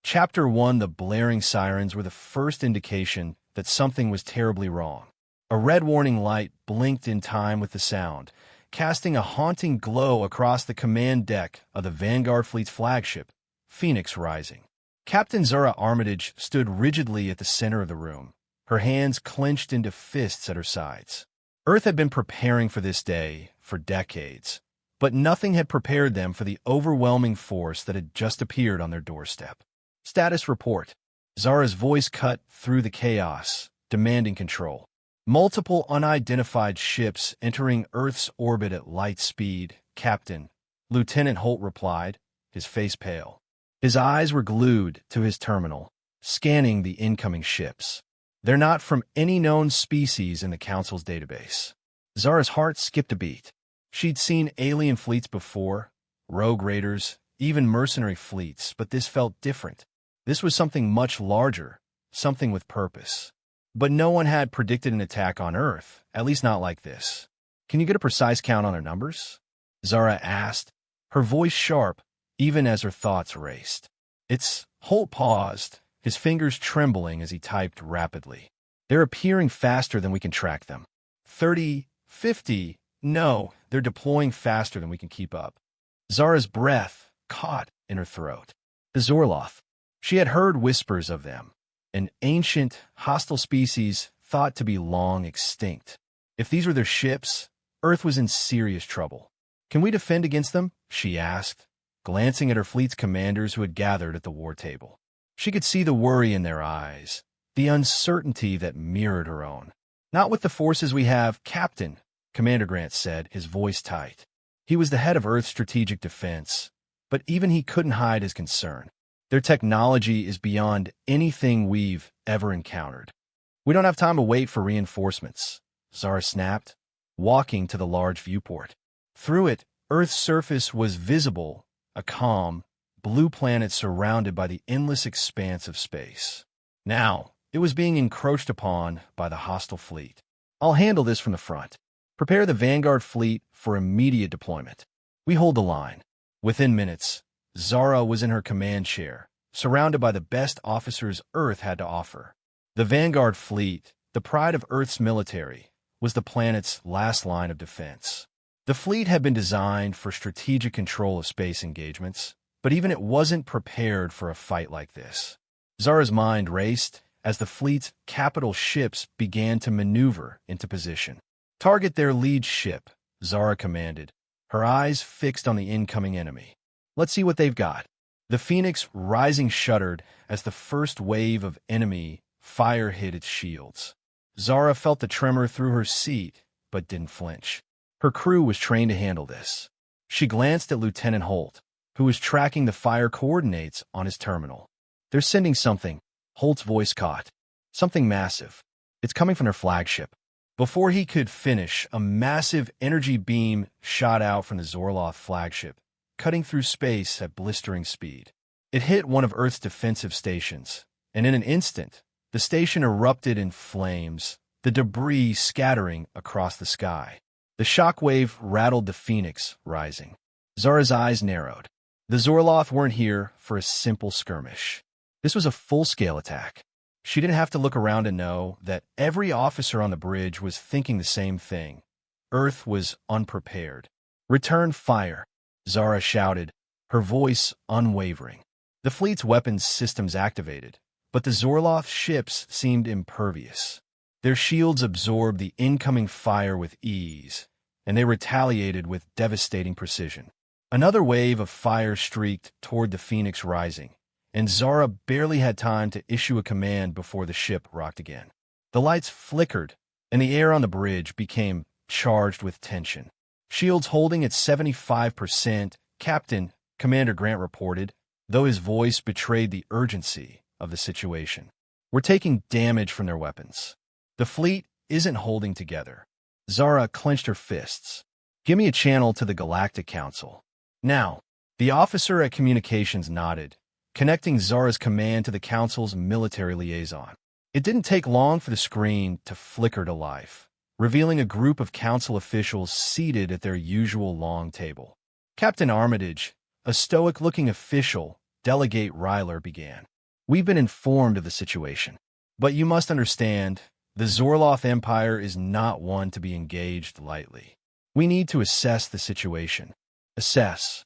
Chapter 1. The blaring sirens were the first indication that something was terribly wrong. A red warning light blinked in time with the sound, casting a haunting glow across the command deck of the Vanguard fleet's flagship, Phoenix Rising. Captain Zara Armitage stood rigidly at the center of the room, her hands clenched into fists at her sides. Earth had been preparing for this day for decades, but nothing had prepared them for the overwhelming force that had just appeared on their doorstep. Status report. Zara's voice cut through the chaos, demanding control. Multiple unidentified ships entering Earth's orbit at light speed, Captain. Lieutenant Holt replied, his face pale. His eyes were glued to his terminal, scanning the incoming ships. They're not from any known species in the Council's database. Zara's heart skipped a beat. She'd seen alien fleets before, rogue raiders, even mercenary fleets, but this felt different. This was something much larger, something with purpose. But no one had predicted an attack on Earth, at least not like this. Can you get a precise count on their numbers? Zara asked, her voice sharp, even as her thoughts raced. Holt paused, his fingers trembling as he typed rapidly. They're appearing faster than we can track them. 30, 50, no, they're deploying faster than we can keep up. Zara's breath caught in her throat. The Zorloth. She had heard whispers of them, an ancient, hostile species thought to be long extinct. If these were their ships, Earth was in serious trouble. Can we defend against them? She asked, glancing at her fleet's commanders who had gathered at the war table. She could see the worry in their eyes, the uncertainty that mirrored her own. Not with the forces we have, Captain, Commander Grant said, his voice tight. He was the head of Earth's strategic defense, but even he couldn't hide his concern. Their technology is beyond anything we've ever encountered. We don't have time to wait for reinforcements, Zara snapped, walking to the large viewport. Through it, Earth's surface was visible, a calm, blue planet surrounded by the endless expanse of space. Now, it was being encroached upon by the hostile fleet. I'll handle this from the front. Prepare the Vanguard fleet for immediate deployment. We hold the line. Within minutes, Zara was in her command chair, surrounded by the best officers Earth had to offer. The Vanguard fleet, the pride of Earth's military, was the planet's last line of defense. The fleet had been designed for strategic control of space engagements, but even it wasn't prepared for a fight like this. Zara's mind raced as the fleet's capital ships began to maneuver into position. Target their lead ship, Zara commanded, her eyes fixed on the incoming enemy. Let's see what they've got. The Phoenix Rising shuddered as the first wave of enemy fire hit its shields. Zara felt the tremor through her seat, but didn't flinch. Her crew was trained to handle this. She glanced at Lieutenant Holt, who was tracking the fire coordinates on his terminal. They're sending something, Holt's voice caught. Something massive. It's coming from their flagship. Before he could finish, a massive energy beam shot out from the Zorloth flagship, cutting through space at blistering speed. It hit one of Earth's defensive stations, and in an instant, the station erupted in flames, the debris scattering across the sky. The shockwave rattled the Phoenix Rising. Zara's eyes narrowed. The Zorloth weren't here for a simple skirmish. This was a full-scale attack. She didn't have to look around to know that every officer on the bridge was thinking the same thing. Earth was unprepared. Return fire, Zara shouted, her voice unwavering. The fleet's weapons systems activated, but the Zorloth ships seemed impervious. Their shields absorbed the incoming fire with ease, and they retaliated with devastating precision. Another wave of fire streaked toward the Phoenix Rising, and Zara barely had time to issue a command before the ship rocked again. The lights flickered, and the air on the bridge became charged with tension. Shields holding at 75%, Captain, Commander Grant reported, though his voice betrayed the urgency of the situation. We're taking damage from their weapons. The fleet isn't holding together. Zara clenched her fists. Give me a channel to the Galactic Council. Now, the officer at communications nodded, connecting Zara's command to the Council's military liaison. It didn't take long for the screen to flicker to life, revealing a group of Council officials seated at their usual long table. Captain Armitage, a stoic-looking official, Delegate Ryler began. We've been informed of the situation. But you must understand, the Zorloth Empire is not one to be engaged lightly. We need to assess the situation. Assess.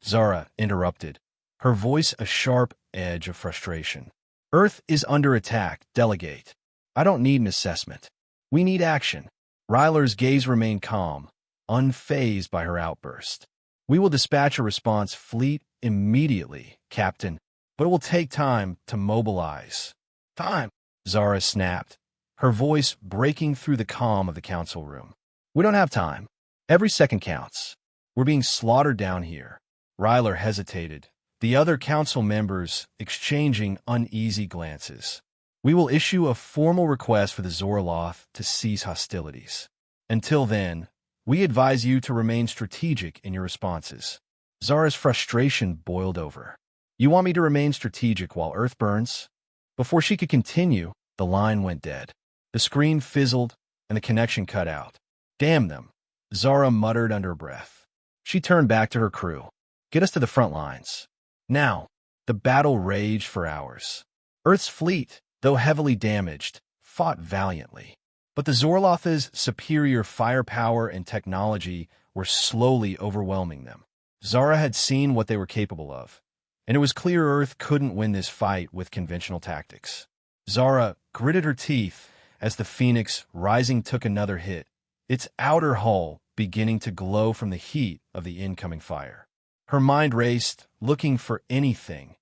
Zara interrupted, her voice a sharp edge of frustration. Earth is under attack, delegate. I don't need an assessment. We need action. Ryler's gaze remained calm, unfazed by her outburst. We will dispatch a response fleet immediately, Captain, but it will take time to mobilize. Time, Zara snapped, her voice breaking through the calm of the council room. We don't have time. Every second counts. We're being slaughtered down here. Ryler hesitated, the other council members exchanging uneasy glances. We will issue a formal request for the Zorloth to cease hostilities. Until then, we advise you to remain strategic in your responses. Zara's frustration boiled over. You want me to remain strategic while Earth burns? Before she could continue, the line went dead. The screen fizzled, and the connection cut out. Damn them, Zara muttered under her breath. She turned back to her crew. Get us to the front lines. Now, the battle raged for hours. Earth's fleet, though heavily damaged, fought valiantly. But the Zorloth's superior firepower and technology were slowly overwhelming them. Zara had seen what they were capable of, and it was clear Earth couldn't win this fight with conventional tactics. Zara gritted her teeth as the Phoenix Rising took another hit, its outer hull beginning to glow from the heat of the incoming fire. Her mind raced, looking for anything,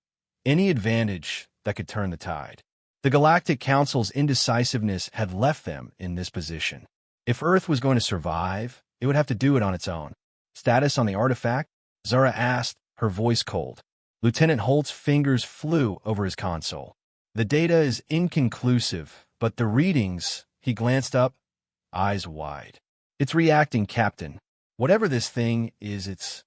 any advantage that could turn the tide. The Galactic Council's indecisiveness had left them in this position. If Earth was going to survive, it would have to do it on its own. Status on the artifact? Zara asked, her voice cold. Lieutenant Holt's fingers flew over his console. The data is inconclusive, but the readings, he glanced up, eyes wide. It's reacting, Captain. Whatever this thing is, it's...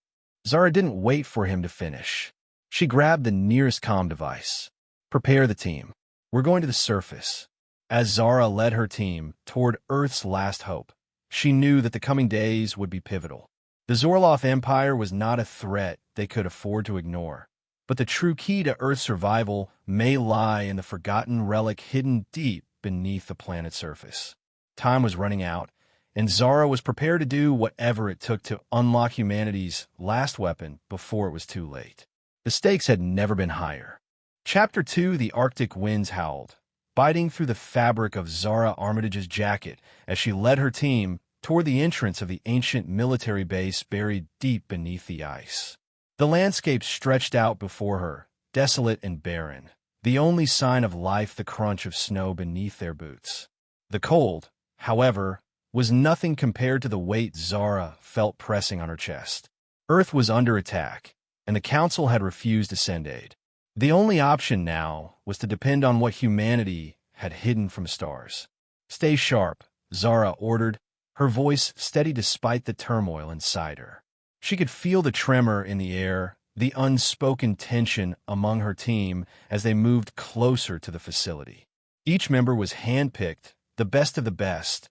Zara didn't wait for him to finish. She grabbed the nearest comm device. Prepare the team. We're going to the surface. As Zara led her team toward Earth's last hope, she knew that the coming days would be pivotal. The Zorloth Empire was not a threat they could afford to ignore, but the true key to Earth's survival may lie in the forgotten relic hidden deep beneath the planet's surface. Time was running out, and Zara was prepared to do whatever it took to unlock humanity's last weapon before it was too late. The stakes had never been higher. Chapter 2, The Arctic Winds Howled, biting through the fabric of Zara Armitage's jacket as she led her team toward the entrance of the ancient military base buried deep beneath the ice. The landscape stretched out before her, desolate and barren, the only sign of life the crunch of snow beneath their boots. The cold, however, was nothing compared to the weight Zara felt pressing on her chest. Earth was under attack, and the Council had refused to send aid. The only option now was to depend on what humanity had hidden from stars. Stay sharp, Zara ordered, her voice steady despite the turmoil inside her. She could feel the tremor in the air, the unspoken tension among her team as they moved closer to the facility. Each member was handpicked, the best of the best,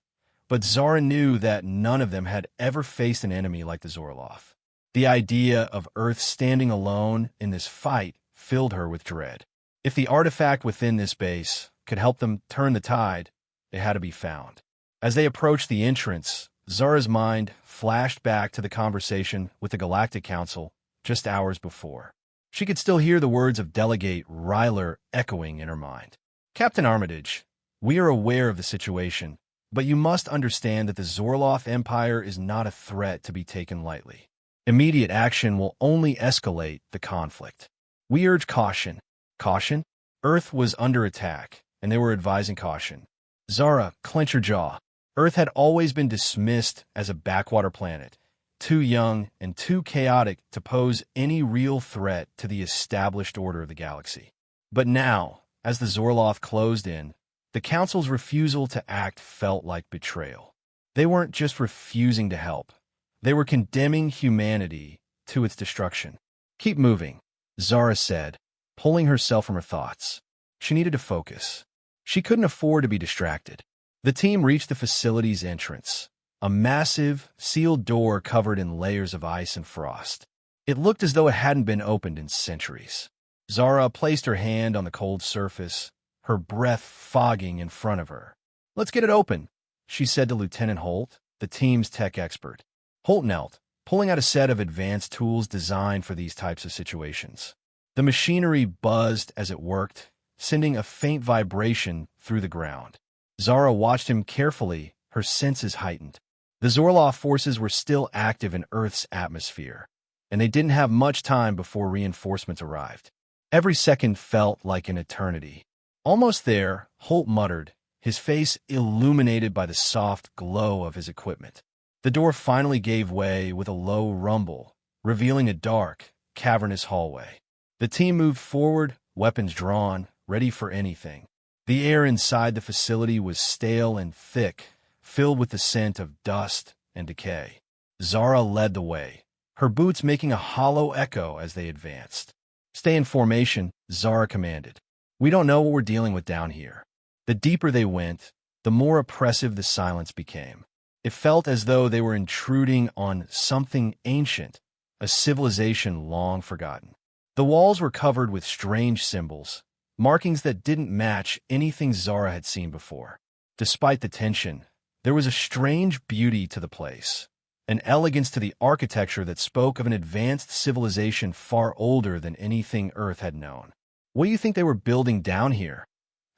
but Zara knew that none of them had ever faced an enemy like the Zorloth. The idea of Earth standing alone in this fight filled her with dread. If the artifact within this base could help them turn the tide, it had to be found. As they approached the entrance, Zara's mind flashed back to the conversation with the Galactic Council just hours before. She could still hear the words of Delegate Ryler echoing in her mind. Captain Armitage, we are aware of the situation, but you must understand that the Zorloth Empire is not a threat to be taken lightly. Immediate action will only escalate the conflict. We urge caution. Caution? Earth was under attack, and they were advising caution. Zara, clench your jaw. Earth had always been dismissed as a backwater planet, too young and too chaotic to pose any real threat to the established order of the galaxy. But now, as the Zorloth closed in, the Council's refusal to act felt like betrayal. They weren't just refusing to help. They were condemning humanity to its destruction. Keep moving, Zara said, pulling herself from her thoughts. She needed to focus. She couldn't afford to be distracted. The team reached the facility's entrance, a massive, sealed door covered in layers of ice and frost. It looked as though it hadn't been opened in centuries. Zara placed her hand on the cold surface, her breath fogging in front of her. "Let's get it open," she said to Lieutenant Holt, the team's tech expert. Holt knelt, pulling out a set of advanced tools designed for these types of situations. The machinery buzzed as it worked, sending a faint vibration through the ground. Zara watched him carefully, her senses heightened. The Zorloth forces were still active in Earth's atmosphere, and they didn't have much time before reinforcements arrived. Every second felt like an eternity. "Almost there," Holt muttered, his face illuminated by the soft glow of his equipment. The door finally gave way with a low rumble, revealing a dark, cavernous hallway. The team moved forward, weapons drawn, ready for anything. The air inside the facility was stale and thick, filled with the scent of dust and decay. Zara led the way, her boots making a hollow echo as they advanced. "Stay in formation," Zara commanded. "We don't know what we're dealing with down here." The deeper they went, the more oppressive the silence became. It felt as though they were intruding on something ancient, a civilization long forgotten. The walls were covered with strange symbols, markings that didn't match anything Zara had seen before. Despite the tension, there was a strange beauty to the place, an elegance to the architecture that spoke of an advanced civilization far older than anything Earth had known. "What do you think they were building down here?"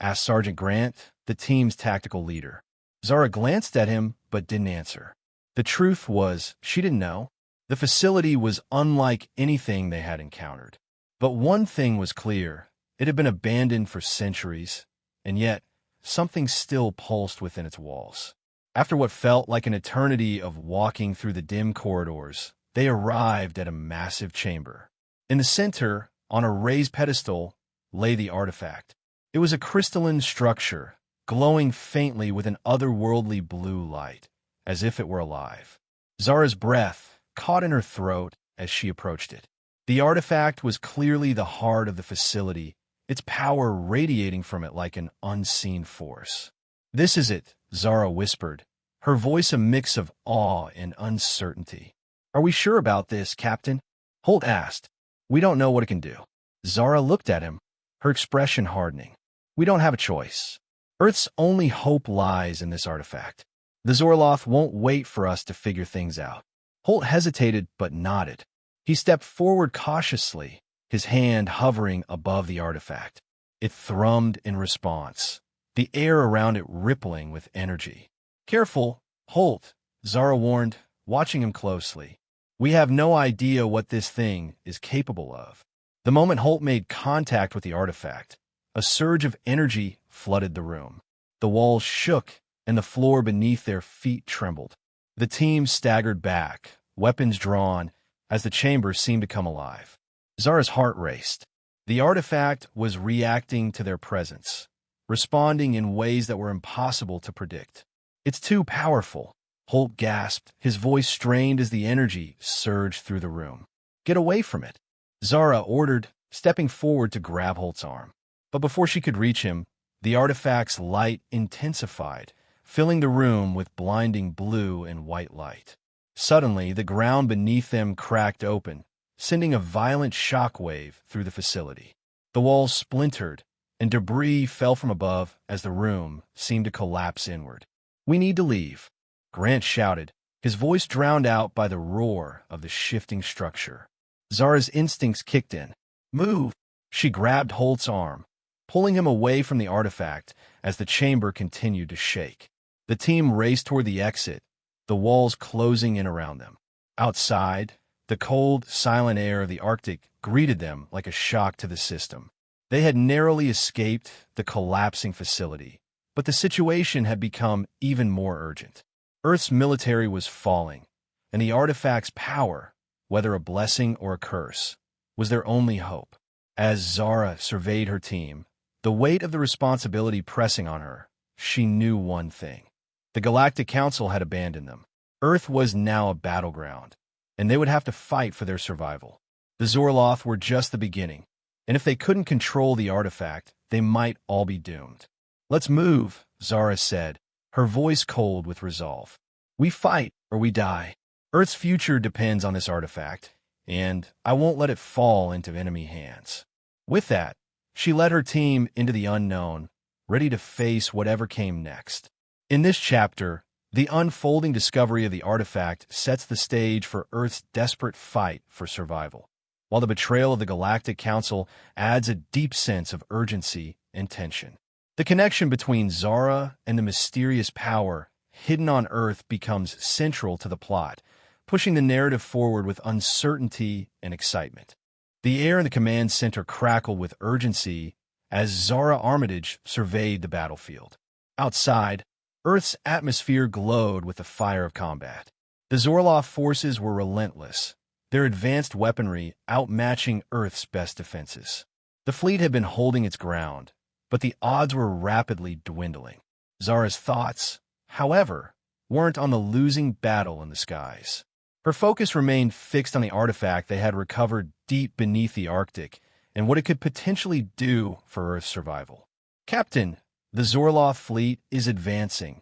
asked Sergeant Grant, the team's tactical leader. Zara glanced at him but didn't answer. The truth was, she didn't know. The facility was unlike anything they had encountered. But one thing was clear. It had been abandoned for centuries, and yet something still pulsed within its walls. After what felt like an eternity of walking through the dim corridors, they arrived at a massive chamber. In the center, on a raised pedestal, lay the artifact. It was a crystalline structure, glowing faintly with an otherworldly blue light, as if it were alive. Zara's breath caught in her throat as she approached it. The artifact was clearly the heart of the facility, its power radiating from it like an unseen force. "This is it," Zara whispered, her voice a mix of awe and uncertainty. "Are we sure about this, Captain?" Holt asked. "We don't know what it can do." Zara looked at him, her expression hardening. "We don't have a choice. Earth's only hope lies in this artifact. The Zorloth won't wait for us to figure things out." Holt hesitated but nodded. He stepped forward cautiously, his hand hovering above the artifact. It thrummed in response, the air around it rippling with energy. "Careful, Holt," Zara warned, watching him closely. "We have no idea what this thing is capable of." The moment Holt made contact with the artifact, a surge of energy flooded the room. The walls shook, and the floor beneath their feet trembled. The team staggered back, weapons drawn, as the chamber seemed to come alive. Zara's heart raced. The artifact was reacting to their presence, responding in ways that were impossible to predict. "It's too powerful," Holt gasped, his voice strained as the energy surged through the room. "Get away from it," Zara ordered, stepping forward to grab Holt's arm. But before she could reach him, the artifact's light intensified, filling the room with blinding blue and white light. Suddenly, the ground beneath them cracked open, sending a violent shockwave through the facility. The walls splintered, and debris fell from above as the room seemed to collapse inward. "We need to leave," Grant shouted, his voice drowned out by the roar of the shifting structure. Zara's instincts kicked in. "Move!" She grabbed Holt's arm, pulling him away from the artifact as the chamber continued to shake. The team raced toward the exit, the walls closing in around them. Outside, the cold, silent air of the Arctic greeted them like a shock to the system. They had narrowly escaped the collapsing facility, but the situation had become even more urgent. Earth's military was falling, and the artifact's power, whether a blessing or a curse, was their only hope. As Zara surveyed her team, the weight of the responsibility pressing on her, she knew one thing. The Galactic Council had abandoned them. Earth was now a battleground, and they would have to fight for their survival. The Zorloth were just the beginning, and if they couldn't control the artifact, they might all be doomed. "Let's move," Zara said, her voice cold with resolve. "We fight or we die. Earth's future depends on this artifact, and I won't let it fall into enemy hands." With that, she led her team into the unknown, ready to face whatever came next. In this chapter, the unfolding discovery of the artifact sets the stage for Earth's desperate fight for survival, while the betrayal of the Galactic Council adds a deep sense of urgency and tension. The connection between Zara and the mysterious power hidden on Earth becomes central to the plot, pushing the narrative forward with uncertainty and excitement. The air in the command center crackled with urgency as Zara Armitage surveyed the battlefield. Outside, Earth's atmosphere glowed with the fire of combat. The Zorloth forces were relentless, their advanced weaponry outmatching Earth's best defenses. The fleet had been holding its ground, but the odds were rapidly dwindling. Zara's thoughts, however, weren't on the losing battle in the skies. Her focus remained fixed on the artifact they had recovered deep beneath the Arctic and what it could potentially do for Earth's survival. "Captain, the Zorloth fleet is advancing,"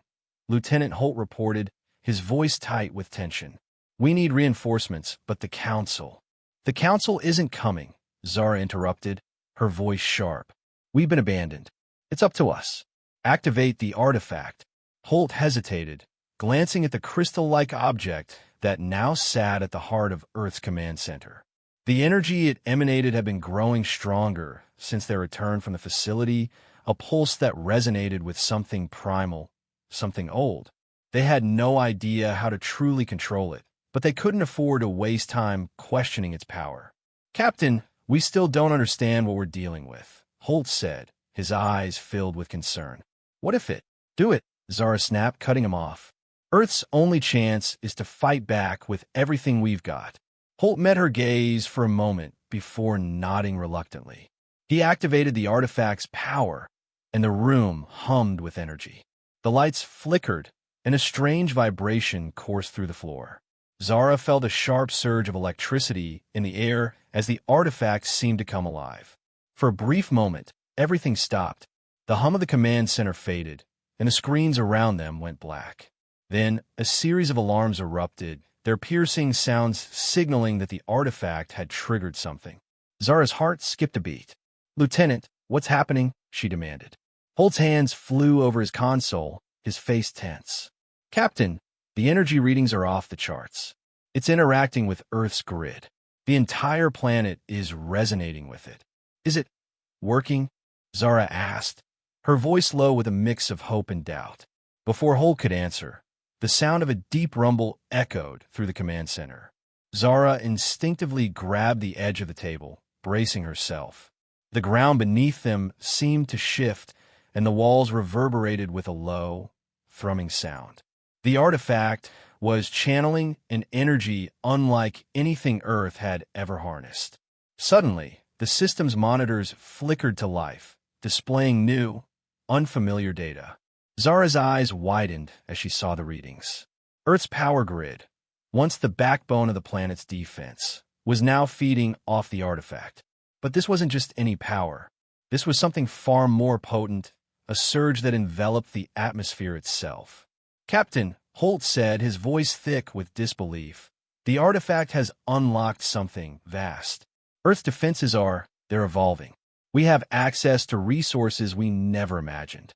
Lieutenant Holt reported, his voice tight with tension. "We need reinforcements, but the Council—" "The Council isn't coming," Zara interrupted, her voice sharp. "We've been abandoned. It's up to us. Activate the artifact." Holt hesitated, glancing at the crystal-like object that now sat at the heart of Earth's command center. The energy it emanated had been growing stronger since their return from the facility, a pulse that resonated with something primal, something old. They had no idea how to truly control it, but they couldn't afford to waste time questioning its power. "Captain, we still don't understand what we're dealing with," Holt said, his eyes filled with concern. "What if it—" "Do it," Zara snapped, cutting him off. "Earth's only chance is to fight back with everything we've got." Holt met her gaze for a moment before nodding reluctantly. He activated the artifact's power, and the room hummed with energy. The lights flickered, and a strange vibration coursed through the floor. Zara felt a sharp surge of electricity in the air as the artifact seemed to come alive. For a brief moment, everything stopped. The hum of the command center faded, and the screens around them went black. Then a series of alarms erupted, their piercing sounds signaling that the artifact had triggered something. Zara's heart skipped a beat. "Lieutenant, what's happening?" she demanded. Holt's hands flew over his console, his face tense. "Captain, the energy readings are off the charts. It's interacting with Earth's grid. The entire planet is resonating with it." "Is it working?" Zara asked, her voice low with a mix of hope and doubt. Before Holt could answer, the sound of a deep rumble echoed through the command center. Zara instinctively grabbed the edge of the table, bracing herself. The ground beneath them seemed to shift, and the walls reverberated with a low, thrumming sound. The artifact was channeling an energy unlike anything Earth had ever harnessed. Suddenly, the system's monitors flickered to life, displaying new, unfamiliar data. Zara's eyes widened as she saw the readings. Earth's power grid, once the backbone of the planet's defense, was now feeding off the artifact. But this wasn't just any power. This was something far more potent, a surge that enveloped the atmosphere itself. "Captain," Holt said, his voice thick with disbelief, "the artifact has unlocked something vast. Earth's defenses they're evolving. We have access to resources we never imagined."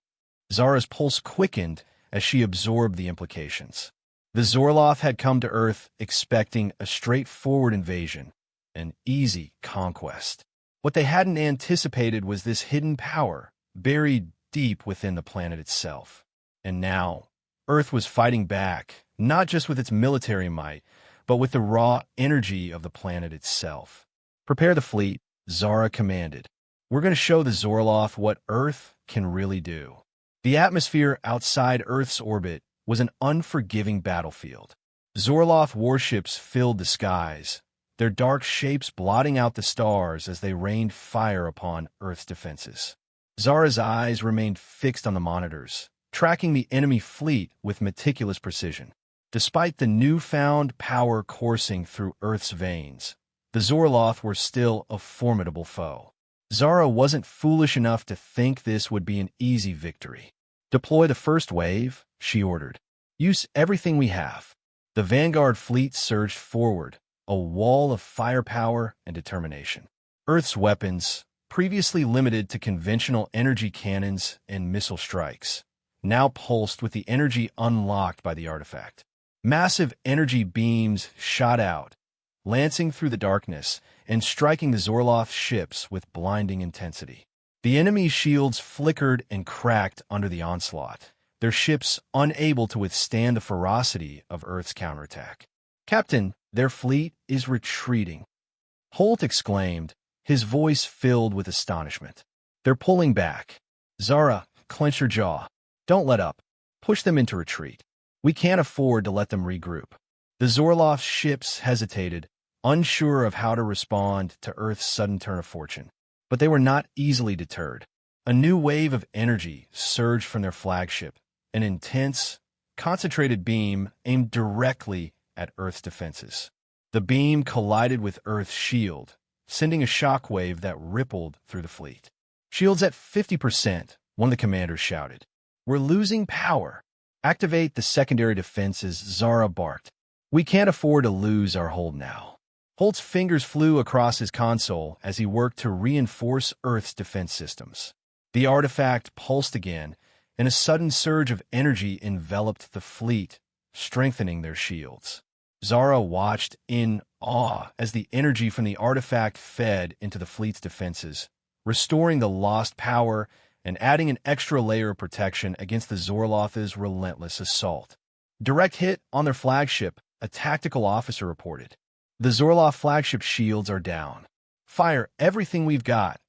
Zara's pulse quickened as she absorbed the implications. The Zorloth had come to Earth expecting a straightforward invasion, an easy conquest. What they hadn't anticipated was this hidden power, buried deep within the planet itself. And now, Earth was fighting back, not just with its military might, but with the raw energy of the planet itself. "Prepare the fleet," Zara commanded. "We're going to show the Zorloth what Earth can really do." The atmosphere outside Earth's orbit was an unforgiving battlefield. Zorloth warships filled the skies, their dark shapes blotting out the stars as they rained fire upon Earth's defenses. Zara's eyes remained fixed on the monitors, tracking the enemy fleet with meticulous precision. Despite the newfound power coursing through Earth's veins, the Zorloth were still a formidable foe. Zara wasn't foolish enough to think this would be an easy victory. "Deploy the first wave," she ordered. "Use everything we have." The Vanguard fleet surged forward, a wall of firepower and determination. Earth's weapons, previously limited to conventional energy cannons and missile strikes, now pulsed with the energy unlocked by the artifact. Massive energy beams shot out, lancing through the darkness and striking the Zorloth ships with blinding intensity. The enemy's shields flickered and cracked under the onslaught, their ships unable to withstand the ferocity of Earth's counterattack. "Captain, their fleet is retreating," Holt exclaimed, his voice filled with astonishment. "They're pulling back." "Zara, clench your jaw. Don't let up. Push them into retreat. We can't afford to let them regroup." The Zorloth ships hesitated, unsure of how to respond to Earth's sudden turn of fortune. But they were not easily deterred. A new wave of energy surged from their flagship, an intense, concentrated beam aimed directly at Earth's defenses. The beam collided with Earth's shield, sending a shockwave that rippled through the fleet. "Shields at 50%, one of the commanders shouted. "We're losing power. Activate the secondary defenses," Zara barked. "We can't afford to lose our hold now." Holt's fingers flew across his console as he worked to reinforce Earth's defense systems. The artifact pulsed again, and a sudden surge of energy enveloped the fleet, strengthening their shields. Zara watched in awe as the energy from the artifact fed into the fleet's defenses, restoring the lost power and adding an extra layer of protection against the Zorloth's relentless assault. "Direct hit on their flagship," a tactical officer reported. "The Zorloth flagship shields are down." "Fire everything we've got,"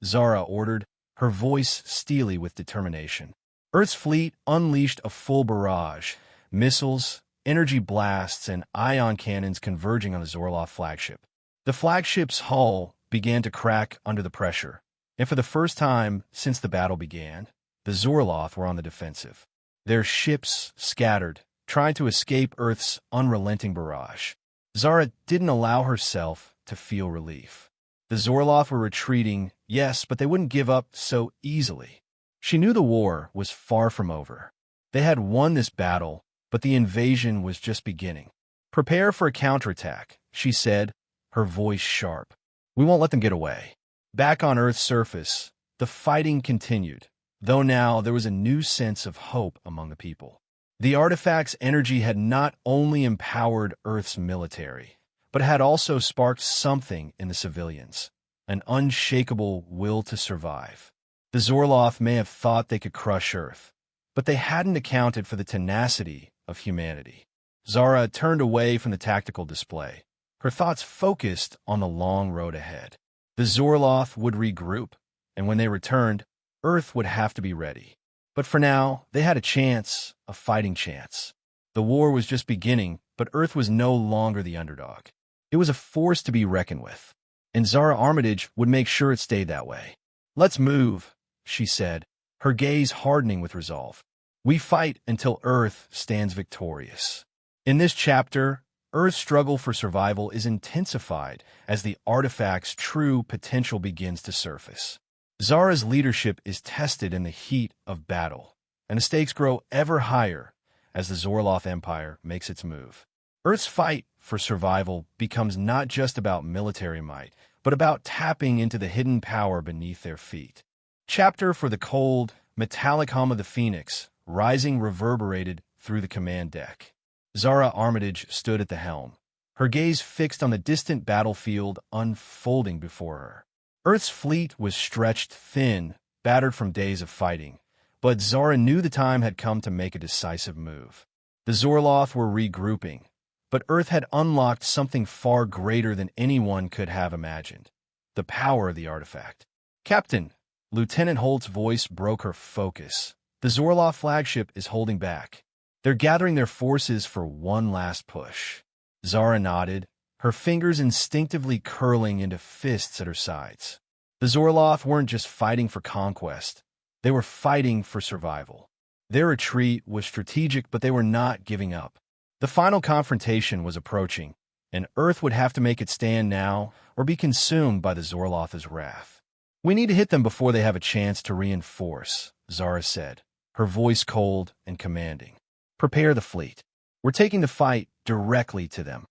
Zara ordered, her voice steely with determination. Earth's fleet unleashed a full barrage, missiles, energy blasts, and ion cannons converging on the Zorloth flagship. The flagship's hull began to crack under the pressure, and for the first time since the battle began, the Zorloth were on the defensive. Their ships scattered, trying to escape Earth's unrelenting barrage. Zara didn't allow herself to feel relief. The Zorloth were retreating, yes, but they wouldn't give up so easily. She knew the war was far from over. They had won this battle, but the invasion was just beginning. "Prepare for a counterattack," she said, her voice sharp. "We won't let them get away." Back on Earth's surface, the fighting continued, though now there was a new sense of hope among the people. The artifact's energy had not only empowered Earth's military, but had also sparked something in the civilians, an unshakable will to survive. The Zorloth may have thought they could crush Earth, but they hadn't accounted for the tenacity of humanity. Zara turned away from the tactical display, her thoughts focused on the long road ahead. The Zorloth would regroup, and when they returned, Earth would have to be ready. But for now, they had a chance, a fighting chance. The war was just beginning, but Earth was no longer the underdog. It was a force to be reckoned with, and Zara Armitage would make sure it stayed that way. "Let's move," she said, her gaze hardening with resolve. "We fight until Earth stands victorious." In this chapter, Earth's struggle for survival is intensified as the artifact's true potential begins to surface. Zara's leadership is tested in the heat of battle, and the stakes grow ever higher as the Zorloth Empire makes its move. Earth's fight for survival becomes not just about military might, but about tapping into the hidden power beneath their feet. Chapter for the cold, metallic hum of the Phoenix, rising reverberated through the command deck. Zara Armitage stood at the helm, her gaze fixed on the distant battlefield unfolding before her. Earth's fleet was stretched thin, battered from days of fighting, but Zara knew the time had come to make a decisive move. The Zorloth were regrouping, but Earth had unlocked something far greater than anyone could have imagined: the power of the artifact. "Captain," Lieutenant Holt's voice broke her focus. "The Zorloth flagship is holding back. They're gathering their forces for one last push." Zara nodded, her fingers instinctively curling into fists at her sides. The Zorloth weren't just fighting for conquest. They were fighting for survival. Their retreat was strategic, but they were not giving up. The final confrontation was approaching, and Earth would have to make its stand now or be consumed by the Zorloth's wrath. "We need to hit them before they have a chance to reinforce," Zara said, her voice cold and commanding. "Prepare the fleet. We're taking the fight directly to them."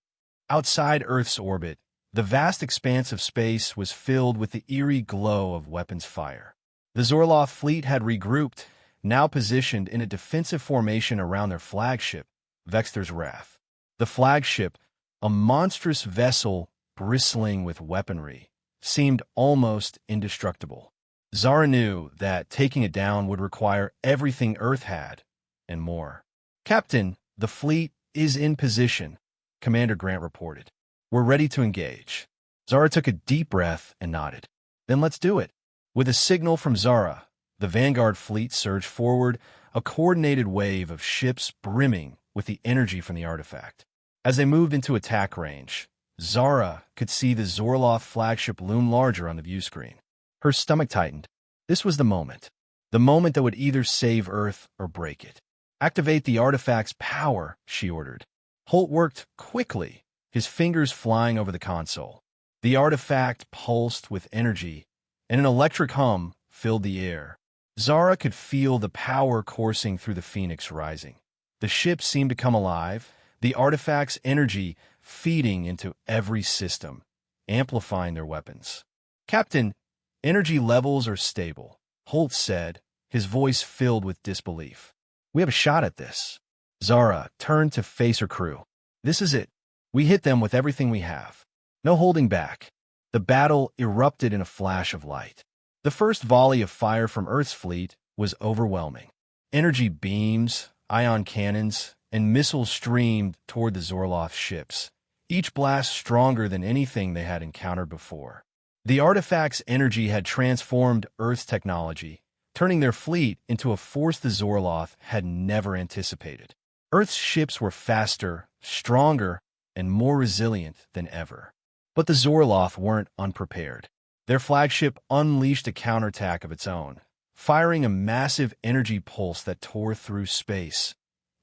Outside Earth's orbit, The vast expanse of space was filled with the eerie glow of weapons fire. The Zorloth fleet had regrouped, now positioned in a defensive formation around their flagship, Vexter's Wrath. The flagship, a monstrous vessel bristling with weaponry, seemed almost indestructible. Zara knew that taking it down would require everything Earth had, and more. "Captain, the fleet is in position," Commander Grant reported. "We're ready to engage." Zara took a deep breath and nodded. "Then let's do it." With a signal from Zara, the Vanguard fleet surged forward, a coordinated wave of ships brimming with the energy from the artifact. As they moved into attack range, Zara could see the Zorloth flagship loom larger on the view screen. Her stomach tightened. This was the moment. The moment that would either save Earth or break it. "Activate the artifact's power," she ordered. Holt worked quickly, his fingers flying over the console. The artifact pulsed with energy, and an electric hum filled the air. Zara could feel the power coursing through the Phoenix rising. The ship seemed to come alive, the artifact's energy feeding into every system, amplifying their weapons. "Captain, energy levels are stable," Holt said, his voice filled with disbelief. "We have a shot at this." Zara turned to face her crew. "This is it. We hit them with everything we have. No holding back." The battle erupted in a flash of light. The first volley of fire from Earth's fleet was overwhelming. Energy beams, ion cannons, and missiles streamed toward the Zorloth ships, each blast stronger than anything they had encountered before. The artifact's energy had transformed Earth's technology, turning their fleet into a force the Zorloth had never anticipated. Earth's ships were faster, stronger, and more resilient than ever. But the Zorloth weren't unprepared. Their flagship unleashed a counterattack of its own, firing a massive energy pulse that tore through space,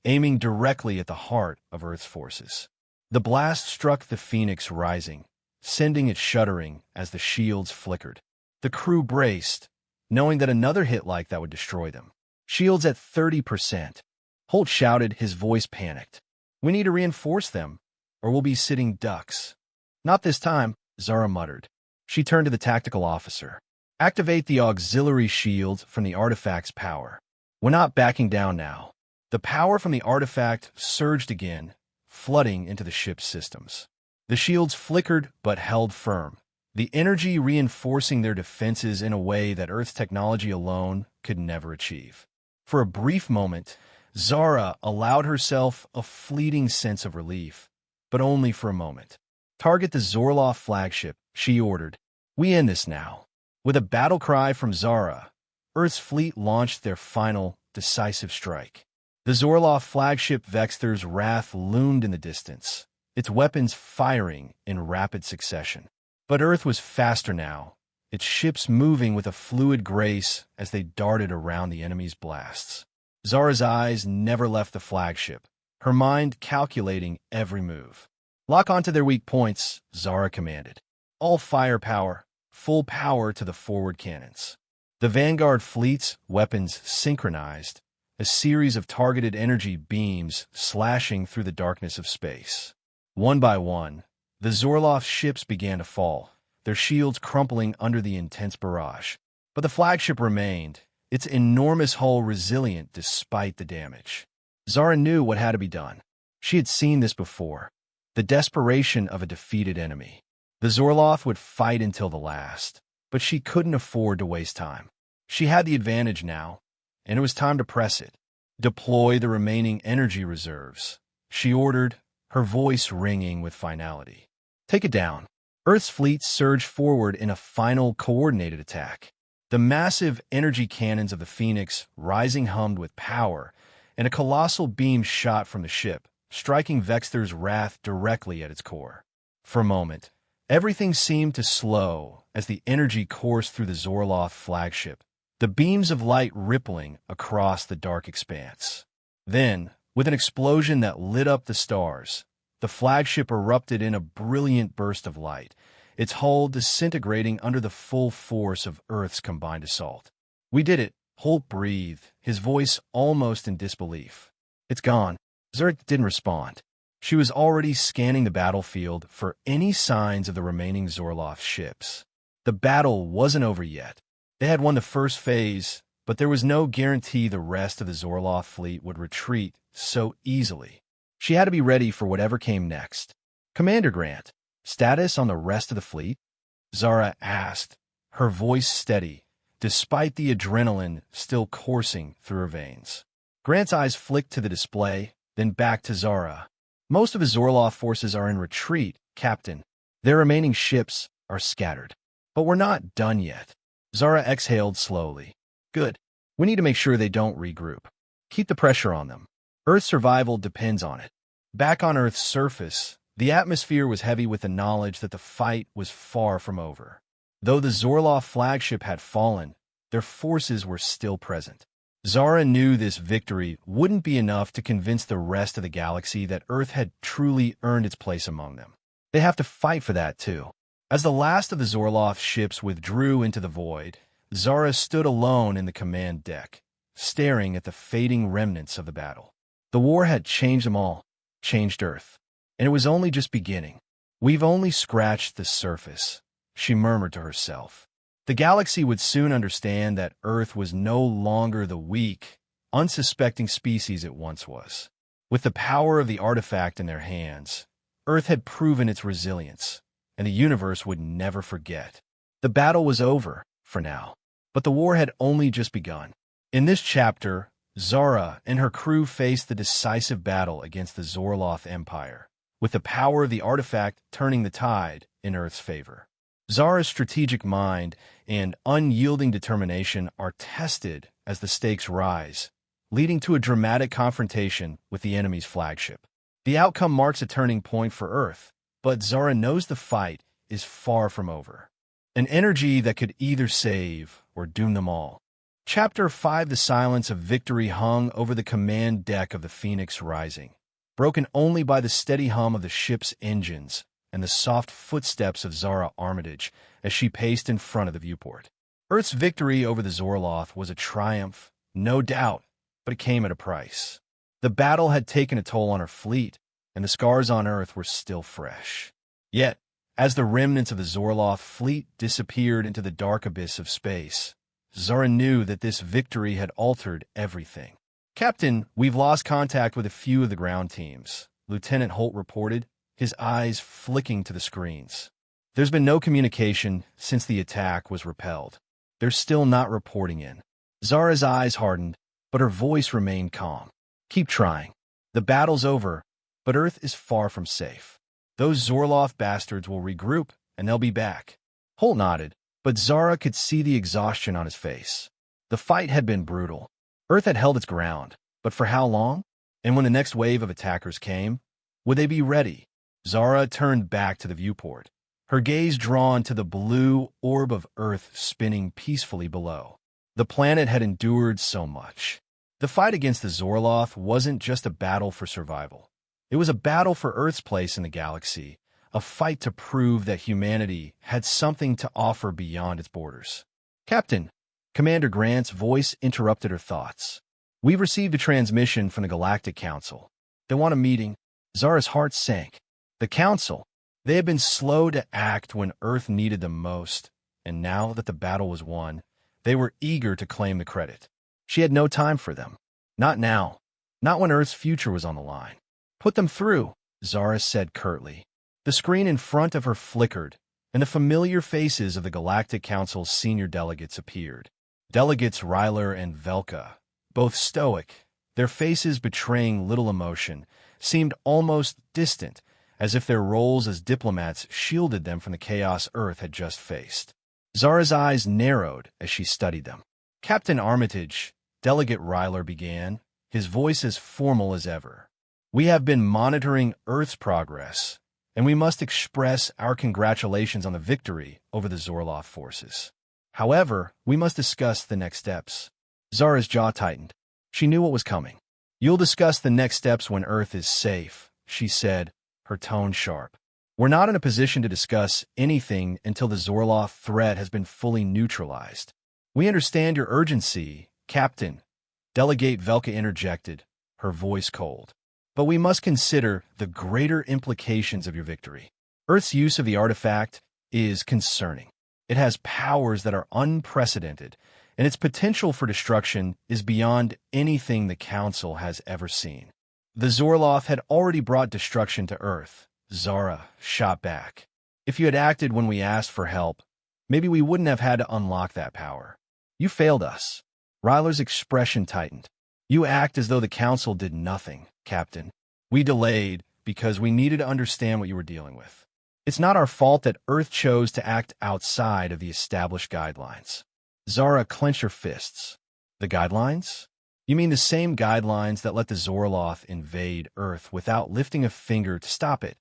aiming directly at the heart of Earth's forces. The blast struck the Phoenix rising, sending it shuddering as the shields flickered. The crew braced, knowing that another hit like that would destroy them. "Shields at 30%. Holt shouted, his voice panicked. "We need to reinforce them, or we'll be sitting ducks." "Not this time," Zara muttered. She turned to the tactical officer. "Activate the auxiliary shield from the artifact's power. We're not backing down now." The power from the artifact surged again, flooding into the ship's systems. The shields flickered but held firm, the energy reinforcing their defenses in a way that Earth's technology alone could never achieve. For a brief moment, Zara allowed herself a fleeting sense of relief, but only for a moment. "Target the Zorloth flagship," she ordered. "We end this now." With a battle cry from Zara, Earth's fleet launched their final, decisive strike. The Zorloth flagship Vexter's Wrath loomed in the distance, its weapons firing in rapid succession. But Earth was faster now, its ships moving with a fluid grace as they darted around the enemy's blasts. Zara's eyes never left the flagship, her mind calculating every move. "Lock onto their weak points," Zara commanded. "All firepower, full power to the forward cannons." The Vanguard fleet's weapons synchronized, a series of targeted energy beams slashing through the darkness of space. One by one, the Zorloth ships began to fall, their shields crumpling under the intense barrage. But the flagship remained, its enormous hull resilient despite the damage. Zara knew what had to be done. She had seen this before. The desperation of a defeated enemy. The Zorloth would fight until the last, but she couldn't afford to waste time. She had the advantage now, and it was time to press it. "Deploy the remaining energy reserves," she ordered, her voice ringing with finality. "Take it down." Earth's fleet surged forward in a final coordinated attack. The massive energy cannons of the Phoenix rising hummed with power, and a colossal beam shot from the ship, striking Vexter's Wrath directly at its core. For a moment, everything seemed to slow as the energy coursed through the Zorloth flagship, the beams of light rippling across the dark expanse. Then, with an explosion that lit up the stars, the flagship erupted in a brilliant burst of light, its hull disintegrating under the full force of Earth's combined assault. "We did it," Holt breathed, his voice almost in disbelief. "It's gone." Zurich didn't respond. She was already scanning the battlefield for any signs of the remaining Zorloth ships. The battle wasn't over yet. They had won the first phase, but there was no guarantee the rest of the Zorloth fleet would retreat so easily. She had to be ready for whatever came next. "Commander Grant, status on the rest of the fleet?" Zara asked, her voice steady, despite the adrenaline still coursing through her veins. Grant's eyes flicked to the display, then back to Zara. "Most of the Zorloth forces are in retreat, Captain. Their remaining ships are scattered. But we're not done yet." Zara exhaled slowly. "Good. We need to make sure they don't regroup. Keep the pressure on them. Earth's survival depends on it." Back on Earth's surface, the atmosphere was heavy with the knowledge that the fight was far from over. Though the Zorloth flagship had fallen, their forces were still present. Zara knew this victory wouldn't be enough to convince the rest of the galaxy that Earth had truly earned its place among them. They have to fight for that, too. As the last of the Zorloth ships withdrew into the void, Zara stood alone in the command deck, staring at the fading remnants of the battle. The war had changed them all, changed Earth. And it was only just beginning. "We've only scratched the surface," she murmured to herself. The galaxy would soon understand that Earth was no longer the weak, unsuspecting species it once was. With the power of the artifact in their hands, Earth had proven its resilience, and the universe would never forget. The battle was over, for now, but the war had only just begun. In this chapter, Zara and her crew faced the decisive battle against the Zorloth Empire, with the power of the artifact turning the tide in Earth's favor. Zara's strategic mind and unyielding determination are tested as the stakes rise, leading to a dramatic confrontation with the enemy's flagship. The outcome marks a turning point for Earth, but Zara knows the fight is far from over. An energy that could either save or doom them all. Chapter 5: The silence of victory hung over the command deck of the Phoenix Rising, broken only by the steady hum of the ship's engines and the soft footsteps of Zara Armitage as she paced in front of the viewport. Earth's victory over the Zorloth was a triumph, no doubt, but it came at a price. The battle had taken a toll on her fleet, and the scars on Earth were still fresh. Yet, as the remnants of the Zorloth fleet disappeared into the dark abyss of space, Zara knew that this victory had altered everything. "Captain, we've lost contact with a few of the ground teams," Lieutenant Holt reported, his eyes flicking to the screens. "There's been no communication since the attack was repelled. They're still not reporting in." Zara's eyes hardened, but her voice remained calm. "Keep trying. The battle's over, but Earth is far from safe. Those Zorloth bastards will regroup, and they'll be back." Holt nodded, but Zara could see the exhaustion on his face. The fight had been brutal. Earth had held its ground, but for how long? And when the next wave of attackers came, would they be ready? Zara turned back to the viewport, her gaze drawn to the blue orb of Earth spinning peacefully below. The planet had endured so much. The fight against the Zorloth wasn't just a battle for survival. It was a battle for Earth's place in the galaxy, a fight to prove that humanity had something to offer beyond its borders. "Captain," Commander Grant's voice interrupted her thoughts. "We've received a transmission from the Galactic Council. They want a meeting." Zara's heart sank. The Council. They had been slow to act when Earth needed them most, and now that the battle was won, they were eager to claim the credit. She had no time for them. Not now. Not when Earth's future was on the line. "Put them through," Zara said curtly. The screen in front of her flickered, and the familiar faces of the Galactic Council's senior delegates appeared. Delegates Ryler and Velka, both stoic, their faces betraying little emotion, seemed almost distant, as if their roles as diplomats shielded them from the chaos Earth had just faced. Zara's eyes narrowed as she studied them. "Captain Armitage," Delegate Ryler began, his voice as formal as ever. "We have been monitoring Earth's progress, and we must express our congratulations on the victory over the Zorloth forces. However, we must discuss the next steps." Zara's jaw tightened. She knew what was coming. "You'll discuss the next steps when Earth is safe," she said, her tone sharp. "We're not in a position to discuss anything until the Zorloth threat has been fully neutralized." "We understand your urgency, Captain," Delegate Velka interjected, her voice cold. But we must consider the greater implications of your victory. Earth's use of the artifact is concerning. It has powers that are unprecedented, and its potential for destruction is beyond anything the Council has ever seen. The Zorloth had already brought destruction to Earth, Zara shot back. If you had acted when we asked for help, maybe we wouldn't have had to unlock that power. You failed us. Ryler's expression tightened. You act as though the Council did nothing, Captain. We delayed because we needed to understand what you were dealing with. It's not our fault that Earth chose to act outside of the established guidelines. Zara clenched her fists. The guidelines? You mean the same guidelines that let the Zorloth invade Earth without lifting a finger to stop it?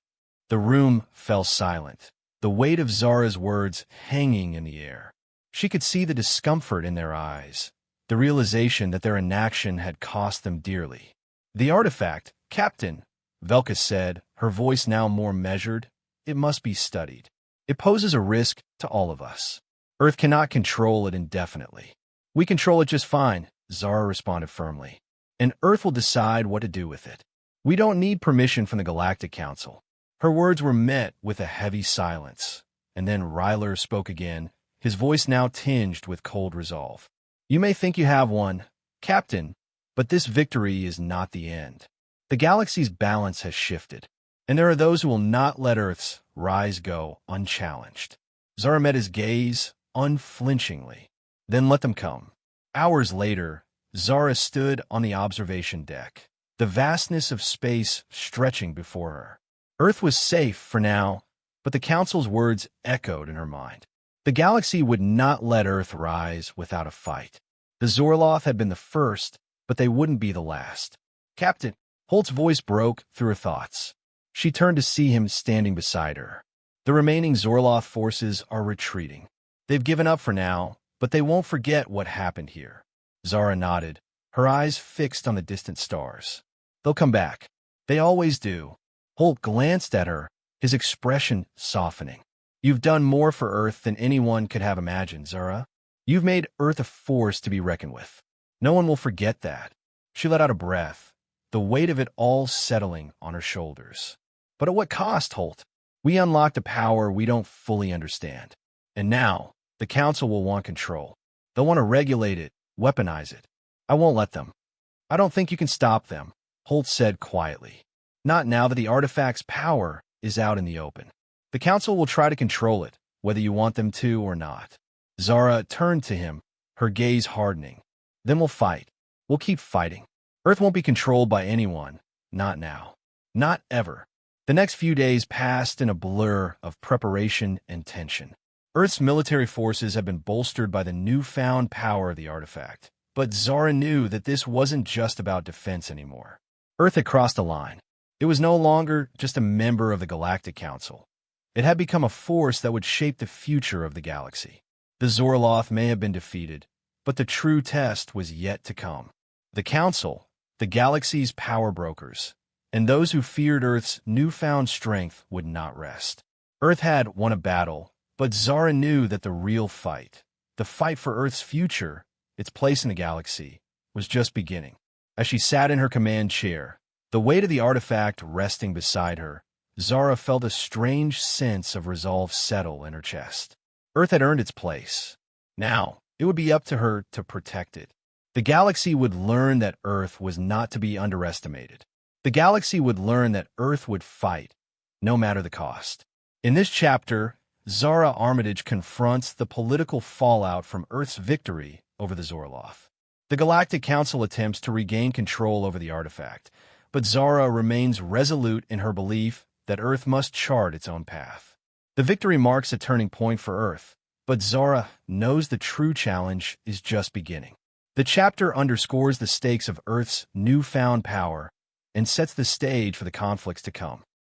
The room fell silent, the weight of Zara's words hanging in the air. She could see the discomfort in their eyes, the realization that their inaction had cost them dearly. The artifact, Captain, Velka said, her voice now more measured, it must be studied. It poses a risk to all of us. Earth cannot control it indefinitely. We control it just fine, Zara responded firmly. And Earth will decide what to do with it. We don't need permission from the Galactic Council. Her words were met with a heavy silence, and then Ryler spoke again, his voice now tinged with cold resolve. You may think you have one, Captain, but this victory is not the end. The galaxy's balance has shifted, and there are those who will not let Earth's rise go unchallenged. Zara met his gaze unflinchingly. Then let them come. Hours later, Zara stood on the observation deck, the vastness of space stretching before her. Earth was safe for now, but the Council's words echoed in her mind. The galaxy would not let Earth rise without a fight. The Zorloth had been the first, but they wouldn't be the last. Captain, Holt's voice broke through her thoughts. She turned to see him standing beside her. The remaining Zorloth forces are retreating. They've given up for now, but they won't forget what happened here. Zara nodded, her eyes fixed on the distant stars. They'll come back. They always do. Holt glanced at her, his expression softening. You've done more for Earth than anyone could have imagined, Zara. You've made Earth a force to be reckoned with. No one will forget that. She let out a breath, the weight of it all settling on her shoulders. But at what cost, Holt? We unlocked a power we don't fully understand. And now, the Council will want control. They'll want to regulate it, weaponize it. I won't let them. I don't think you can stop them, Holt said quietly. Not now that the artifact's power is out in the open. The Council will try to control it, whether you want them to or not. Zara turned to him, her gaze hardening. Then we'll fight. We'll keep fighting. Earth won't be controlled by anyone. Not now. Not ever. The next few days passed in a blur of preparation and tension. Earth's military forces had been bolstered by the newfound power of the artifact. But Zara knew that this wasn't just about defense anymore. Earth had crossed a line. It was no longer just a member of the Galactic Council. It had become a force that would shape the future of the galaxy. The Zorloth may have been defeated, but the true test was yet to come. The Council, the galaxy's power brokers, and those who feared Earth's newfound strength would not rest. Earth had won a battle, but Zara knew that the real fight, the fight for Earth's future, its place in the galaxy, was just beginning. As she sat in her command chair, the weight of the artifact resting beside her, Zara felt a strange sense of resolve settle in her chest. Earth had earned its place. Now, it would be up to her to protect it. The galaxy would learn that Earth was not to be underestimated. The galaxy would learn that Earth would fight, no matter the cost. In this chapter, Zara Armitage confronts the political fallout from Earth's victory over the Zorloth. The Galactic Council attempts to regain control over the artifact, but Zara remains resolute in her belief that Earth must chart its own path. The victory marks a turning point for Earth, but Zara knows the true challenge is just beginning. The chapter underscores the stakes of Earth's newfound power and sets the stage for the conflicts to come.